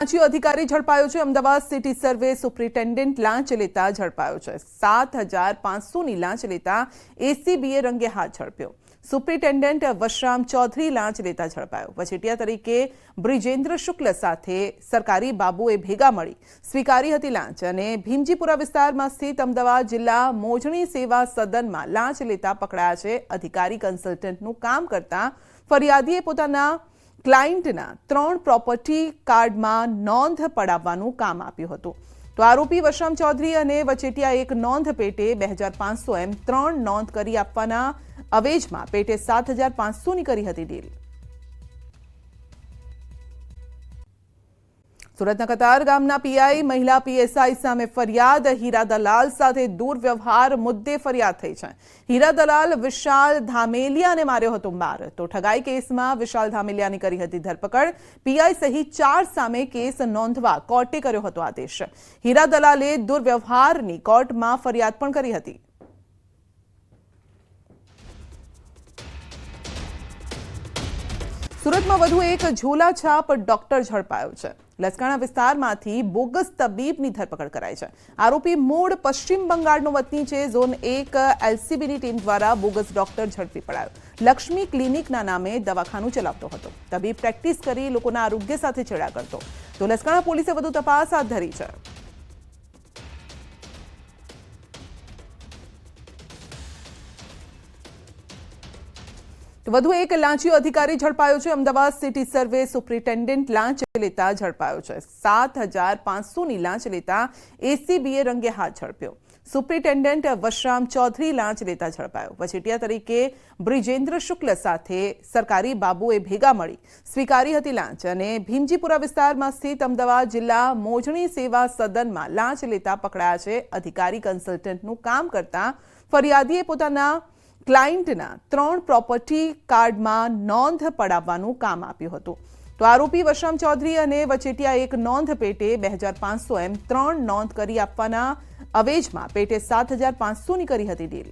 લાંચી અધિકારી ઝડપાયો છે। Ahmedabad city survey superintendent લાંચ લેતા ઝડપાયો છે। 7,500ની લાંચ લેતા એસીબીએ રંગે હાથ ઝડપ્યો। સુપ્રિન્ટેન્ડન્ટ વશરામ ચૌધરી લાંચ લેતા ઝડપાયો। વચેટિયા તરીકે બ્રિજેન્દ્ર શુક્લ સાથે સરકારી બાબુએ ભેગા મળી સ્વીકારી હતી લાંચ અને ભીમજીપુરા વિસ્તારમાં સ્થિત અમદાવાદ જિલ્લા મોજણી સેવા સદનમાં લાંચ લેતા પકડાયા છે। અધિકારી કન્સલ્ટન્ટનું કામ કરતા ફરિયાદીએ પોતાના ક્લાયન્ટના 3 પ્રોપર્ટી કાર્ડમાં નોંધ પડાવવાનું કામ આપ્યું હતું। તો આરોપી વશરામ ચૌધરી અને વચેટિયા એક નોંધ પેટે 2,500 એમ 3 નોંધ કરી આપવાના અવેજમાં પેટે 7,500ની કરી હતી ડીલ। સુરતના કતાર ગામના પીઆઈ મહિલા પીએસઆઈ સામે ફરિયાદ। હીરા દલાલ સાથે દુર્વ્યવહાર મુદ્દે ફરિયાદ થઈ છે। હીરા દલાલ વિશાલ ધામેલિયાને માર્યો હતો માર। તો ઠગાઈ કેસમાં વિશાલ ધામેલિયાની કરી હતી ધરપકડ। પીઆઈ સહિત 4 સામે કેસ નોંધવા કોર્ટે કર્યો હતો આદેશ। હીરા દલાલે દુર્વ્યવહારની કોર્ટમાં ફરિયાદ પણ કરી હતી। સુરતમાં વધુ એક ઝોલાછાપ ડોક્ટર ઝડપાયો છે। લસકાણા વિસ્તારમાંથી બોગસ તબીબની ધરપકડ કરાઈ છે। આરોપી મૂળ પશ્ચિમ બંગાળનો વતની છે। ઝોન 1 એલસીબીની ટીમ દ્વારા બોગસ ડોક્ટર ઝડપી પડાયો। લક્ષ્મી ક્લિનિકના નામે દવાખાનું ચલાવતો હતો। તબીબ પ્રેક્ટિસ કરી લોકોના આરોગ્ય સાથે છેડા કરતો। તો લસકાણા પોલીસે વધુ તપાસ હાથ ધરી છે। વધુ એક લાંચી અધિકારી ઝડપાયો છે। અમદાવાદ સિટી સર્વે સુપ્રિન્ટેન્ડન્ટ લાંચ લેતા ઝડપાયો છે। 7,500ની લાંચ લેતા એસીબીએ રંગે હાથ ઝડપ્યો। સુપ્રિન્ટેન્ડન્ટ વશરામ ચૌધરી લાંચ લેતા ઝડપાયો। વચેટિયા તરીકે બ્રિજેન્દ્ર શુક્લ સાથે સરકારી બાબુએ ભેગા મળી સ્વીકારી હતી લાંચ અને ભીમજીપુરા વિસ્તારમાં સ્થિત અમદાવાદ જિલ્લા મોજણી સેવા સદનમાં લાંચ લેતા પકડાયા છે। અધિકારી કન્સલ્ટન્ટનું કામ કરતા ફરિયાદીએ પોતાના ક્લાયન્ટના 3 પ્રોપર્ટી કાર્ડમાં નોંધ પડાવવાનું કામ આપ્યું હતું। તો આરોપી વશરામ ચૌધરી અને વચેટિયા એક નોંધ પેટે 2,500 એમ 3 નોંધ કરી આપવાના અવેજમાં પેટે 7,500ની કરી હતી ડીલ।